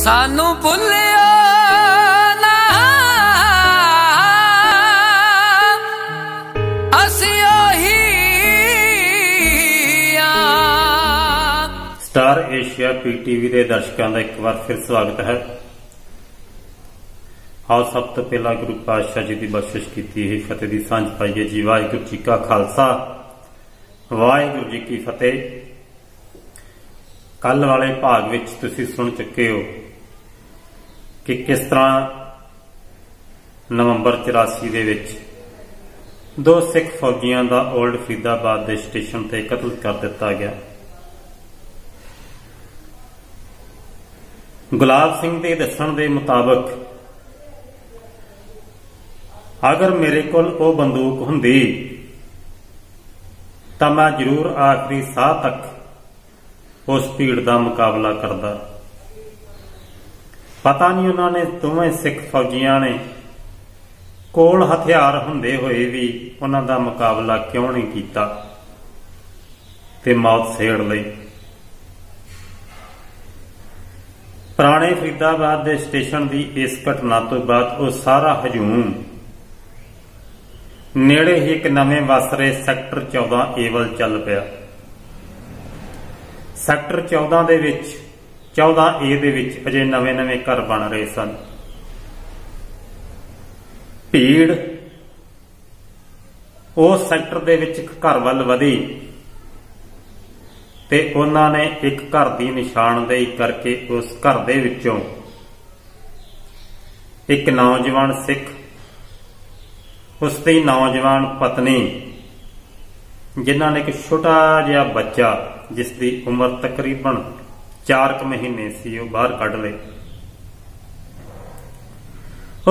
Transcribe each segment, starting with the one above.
सानू भुलियो ना असी ओही स्टार एशिया पीटीवी के दर्शकों का एक बार फिर स्वागत है। आओ सब तो पहला गुरु पातशाह जी की बख्शिश की ही फतेह की सांझ पाइए जी। वाहिगुरू जी का खालसा वाहिगुरू जी की फतेह। कल वाले भाग विच तुसीं सुन चुके हो कि किस तरह नवंबर 84 दे विच दो सिख फौजियों का ओल्ड फरीदाबाद के स्टेशन ते कतल कर दिता गया। गुलाब सिंह के दस्सण के मुताबिक अगर मेरे कोल वो बंदूक हुंदी तां मैं जरूर आखिरी साह तक उस भीड़ का मुकाबला करदा। पता नहीं उन्होंने दोवें सिख फौजियां ने कोल हथियार हुंदे होए भी उन्हां दा मुकाबला क्यों नहीं कीता ते मौत सेड़ लई। पुराने फरीदाबाद के स्टेशन की इस घटना तो बाद वो सारा हजूम नेड़े ही एक नवे वस रहे सैक्टर 14 ए वल चल पिया। सैक्टर 14 दे विच 14 ए दे विच अजे नवे नवे घर बन रहे सन। भीड़ उस सैक्टर दे विच एक घर वल वधी ते उन्हां ने एक घर की निशानदेही करके उस घर दे विचों एक नौजवान सिख उसकी नौजवान पत्नी जिन्हां ने एक छोटा जिहा बच्चा जिसकी उम्र तकरीबन 4 महीने सी वो बाहर कढ़ ले।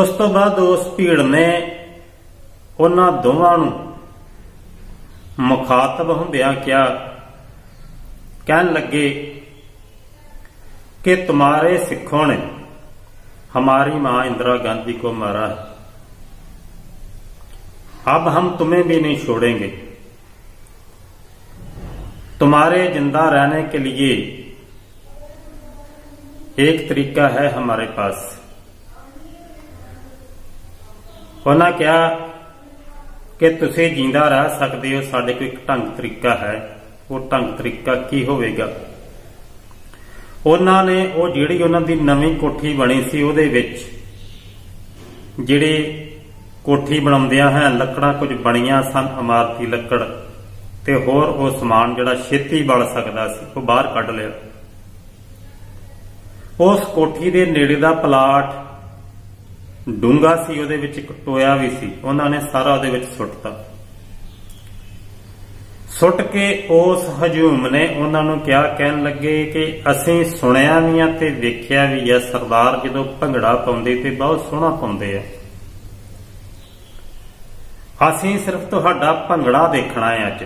उस तो बाद उस भीड़ ने उन्हां दोवां नूं मुखातब हुंदियां कहन लगे कि तुम्हारे सिखों ने हमारी मां इंदिरा गांधी को मारा है, अब हम तुम्हें भी नहीं छोड़ेंगे। तुम्हारे जिंदा रहने के लिए एक तरीका है हमारे पास। उन्होंने कहा कि तुसी जिंदा रह सकते हो, साडे कोल एक ढंग तरीका है। वो ढंग तरीका की होवेगा? उन्होंने वो जिहड़ी उन्हां दी नवीं कोठी बनी सी उहदे विच जिहड़ी कोठी बनाउंदियां हैं लकड़ां कुछ बणियां सन, इमारती लकड़ ते होर वो समान जिहड़ा छेती बल सकदा सी वो बाहर कढ लिया। उस कोठी दे नेड़े दा प्लाट डूंगा सी, उहदे विच इक टोया भी सी। उन्होंने सारा उहदे विच सुੱਟਤਾ। सुट के उस हजूम ने उन्होंने क्या कहन लगे कि असीं सुनिया भी आ ते वेख्या भी है, सरदार जदों भंगड़ा पाउंदे ते बहुत सोहना पाउंदे आ। असीं सिर्फ तुहाडा भंगड़ा देखना है अज।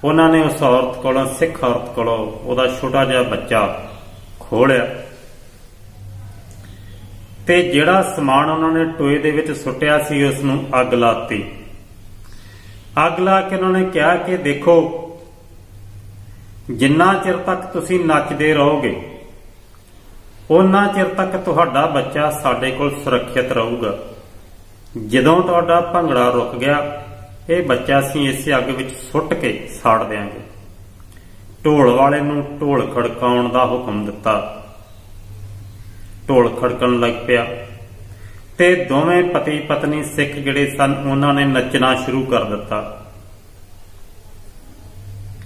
उन्होंने उस औरत कोलों, सिख औरत कोलों उहदा छोटा जिहा बच्चा खोह लिया ते जिहड़ा समान उन्होंने टोए दे विच सुੱਟਿਆ सी उसनूं अग लाती। अग ला के उन्होंने कहा कि देखो जिन्ना चिर तक तुसी नचदे रहोगे उन्ना चिर तक तुहाडा बच्चा साडे कोल सुरक्षित रहूगा। जदों तुहाडा भंगड़ा रुक गया ये बच्चा असीं इस अग विच सुੱਟ के साड़ देंगे। ढोल वाले नूं ढोल खड़काउण दा हुक्म दिता। ढोल खड़कण लग पिया ते दोवें पति पत्नी सिख जिहड़े सन उन्होंने नचना शुरू कर दिता।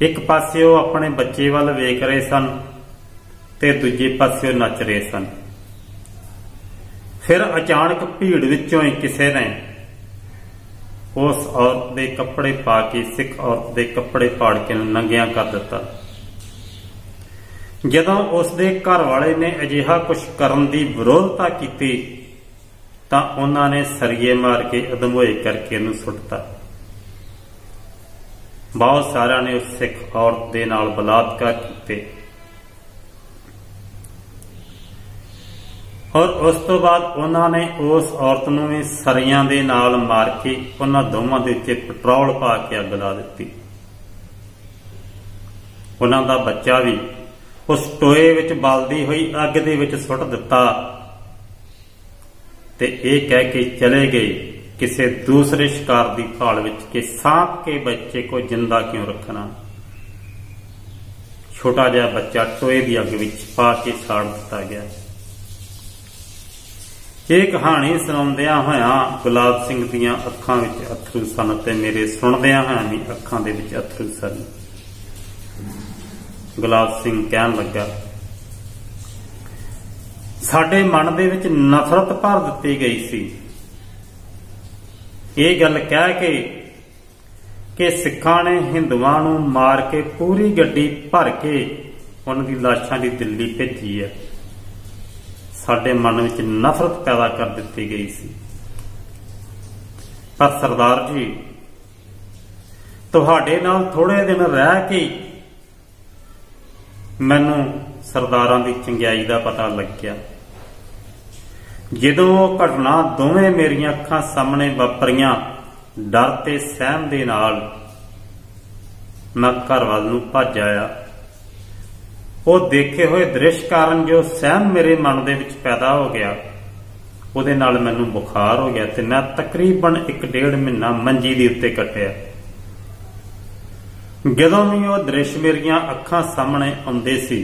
एक पासे वो अपने बच्चे वाल वेख रहे सन ते दूजे पासे नच रहे सन। फिर अचानक भीड़ विचों ही किसी ने उस औरत के कपड़े पा के, सिख औरत के कपड़े पाड़ के नंगिया कर दिता। जदों उसके घर वाले ने अजिहा कुछ करन दी विरोधता की तां उन्होंने सरिये मार के अधमोए करके उन्हें सुੱਟਤਾ। बहुत सारा ने उस सिख औरत दे नाल बलात्कार किए और उस तो बाद उन्होंने उस औरत नूं भी सरियां दे नाल मार के उन्हां दोवां दे उत्ते पेट्रोल पा के अग ला दित्ती। उन्हां दा बच्चा भी उस टोए विच बलदी हुई अग दे विच सुट दिता ते ये कह के चले गए किसी दूसरे शिकार की भाल विच कि सांप के बच्चे को जिंदा क्यों रखना। छोटा जिहा बच्चा टोए की अग विच पा के साड़ दिता गया। ये कहानी सुणाउंदियां होइयां गुलाब सिंह दीयां अखां विच अथरू सन ते मेरे सुणदियां होइयां भी अखां दे विच अथरू सन। गुलाब सिंह कहन लगा, साडे मन दे विच नफरत भर दित्ती गई सी। ये गल कह के कि सिखां ने हिंदुआं नूं मार के पूरी गड्डी भर के उन्हां दी लाशां दी दिल्ली भेजी है। साडे मन विच नफरत पैदा कर दित्ती गई सी। पर सरदार जी, तुहाडे नाल थोड़े दिन रह के मैनू सरदारां दी चंगियाई दा पता लग गया। जदों वो घटना दोवें मेरियां अखां सामने वापरियां, डर ते सहम दे नाल मैं घर वाल नूं भज आया। वो देखे हुए दृश्य कारण जो सहम मेरे मन दे विच पैदा हो गया, उहदे नाल मैनू बुखार हो गया ते मैं तकरीबन 1.5 महीना मंजी दे उत्ते कटिया। जदों भी वो दृश्य मेरियां अखां सामने आउंदे सी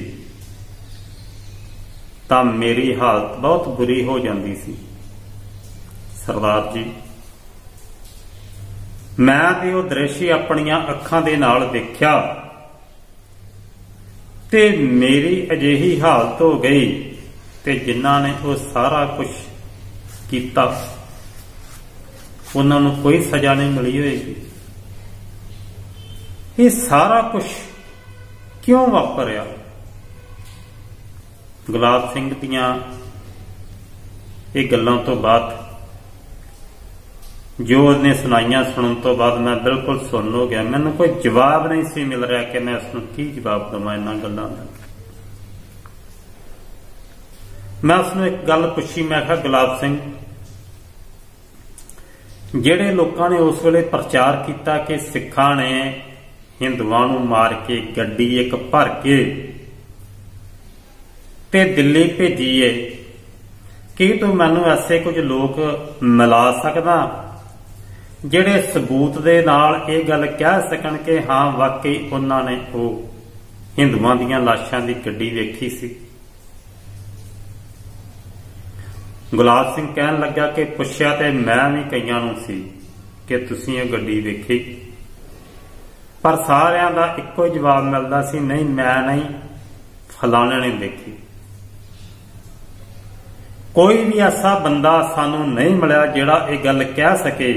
तां मेरी हालत बहुत बुरी हो जाती सी। सरदार जी, मैं ते वो दृश्य अपनियां अखां दे नाल देखिया ते मेरी अजिही हालत हो गई ते जिन्हां ने वो सारा कुछ कीता उन्हां नूं कोई सजा नहीं मिली होएगी। ये सारा कुछ क्यों वापरिया? गुलाब सिंह दियां ये गल्लां तो बाद जो उसने सुनाइयां सुनने तो बाद मैं बिल्कुल सुन हो गया। मैनूं कोई जवाब नहीं सी मिल रहा कि मैं उसनूं की जवाब देवां इन्हां गल्लां दा। मैं उसनूं एक गल पुछी, मैं कहा गुलाब सिंह, जिहड़े लोकां ने उस वेले प्रचार किया कि सिखां ने हिंदुआं नूं मार के गड्डी एक भर के ते दिल्ली भेजी है, कि तू मैनू ऐसे कुछ लोग मिला सकदा जिहड़े सबूत दे नाल ये गल कह सकन कि हाँ वाकई उन्होंने वो हिंदुआं दीयां लाशां दी गड्डी वेखी सी? गुलाब सिंह कहन लगा कि पुछया ते मैं भी कईयां नूं सी कि तुसीं ये गड्डी वेखी, पर सारियां दा इक्को ही जवाब मिलदा सी, नहीं मैं नहीं, फलाने ने देखी। कोई भी ऐसा बंदा सानू नहीं मिला जिहड़ा ये गल कह सके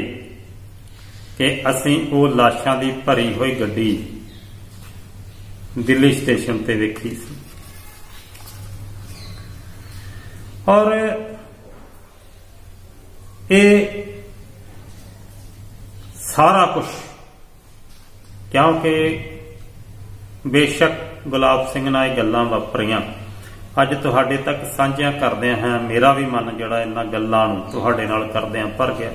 कि असीं वो लाशां दी भरी हुई गड्डी दिल्ली स्टेशन ते वेखी सी। और ये सारा कुछ क्योंकि बेशक गुलाब सिंह नाल गल्लां वापरियां अज तुहाडे तक साझियां करदे हैं, मेरा भी मन जिहड़ा इन्हां गल्लां नूं तुहाडे नाल करदे भर गया।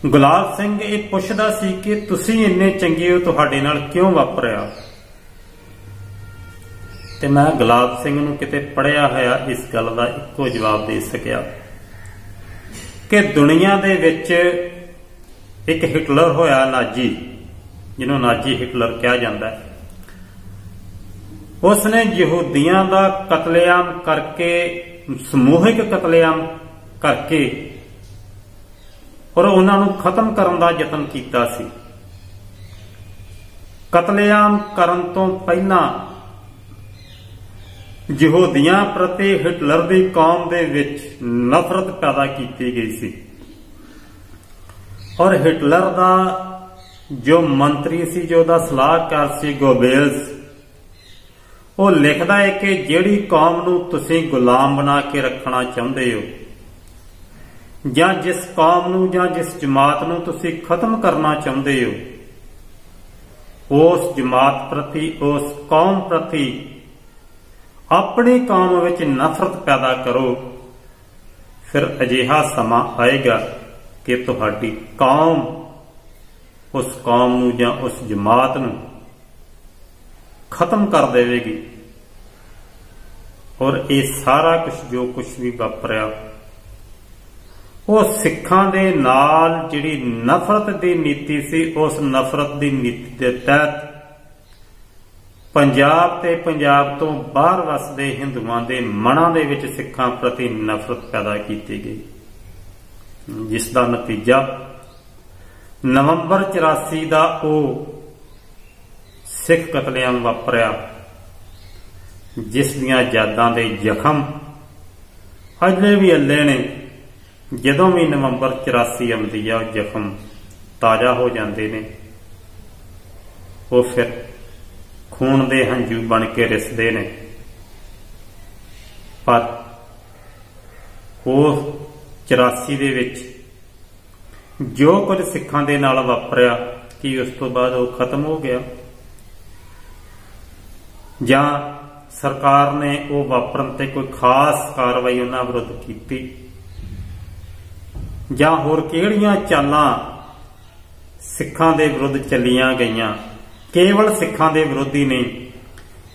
गुलाब सिंह ये पुछदा सी कि तुसीं इन्ने चंगे हो, तुहाडे नाल क्यों वापरिया? ते मैं गुलाब सिंह नूं किते पढ़िया होया इस गल दा इक्को जवाब दे सकिया कि दुनिया दे विच एक हिटलर होया नाजी, जिन्हों नाजी हिटलर कहा जाता है, उसने यहूदियों का कतलेआम करके, समूहिक कतलेआम करके और उन्होंने खत्म करने का यतन किया सी। कतलेआम करन तो पहला यहूदियों प्रति हिटलर की कौम दे विच नफरत पैदा की गई सी। और हिटलर का जो मंत्री सी, जो दा सलाहकार सी गोबेल्स, वो लिखदा है कि जिहड़ी कौम नूं तुसीं गुलाम बना के रखना चाहुंदे हो, जां जिस कौम नूं जां जिस जमात नूं तुसीं खत्म करना चाहुंदे हो, उस जमात प्रति, उस कौम प्रति अपनी कौम विच नफरत पैदा करो, फिर अजिहा समा आएगा कि तुहाडी कौम उस कौम नूं जां उस जमात नूं खत्म कर देवेगी। और ये सारा कुछ जो कुछ भी वापरिया वो सिखां दे नाल जिहड़ी नफरत की नीति सी, उस नफरत की नीति के तहत पंजाब ते पंजाब तो बाहर वसदे हिंदुआं दे मनां दे विच सिखां प्रति नफरत पैदा की गई, जिसका नतीजा नवंबर 84 का वो सिख कतलेआम वापरिया, जिस दियां यादां दे जख्म अजे भी अल्ले ने। जदों भी नवंबर 84 आउंदी है जख्म ताजा हो जाते ने, वो फिर खून दे हंझू बन के रिसदे ने। पर वो 84 दे विच जो कुछ सिखां दे नाल वापरिया कि उस तो बाद वो खत्म हो गया, जां सरकार ने वो वापरन ते कोई खास कार्रवाई उन्हां विरुद्ध कीती, जां होर किहड़ियां चालां सिखां दे विरुद्ध चलियां गईयां। केवल सिखां दे विरोध ही नहीं,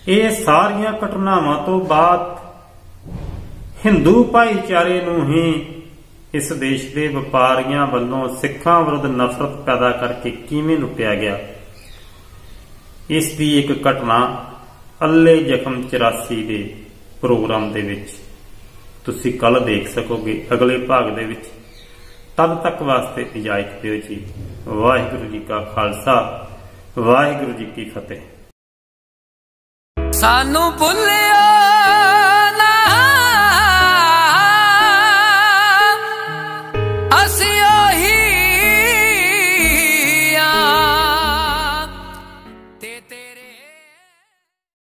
ये सारियां घटनावां तो बाद हिंदू भाईचारे नूं ही इस देश के व्यापारियों वालों सिखां विरुद्ध नफरत पैदा करके किवें लुटिया गया, इसकी एक घटना अल्ले जख्म 84 के प्रोग्राम दे विच तुसीं कल देख सकोगे अगले भाग दे विच। तद तक वास्ते इजाजत दिओ जी। वाहिगुरू जी का खालसा, वाहिगुरू जी की फतेह। सानू भुल्ले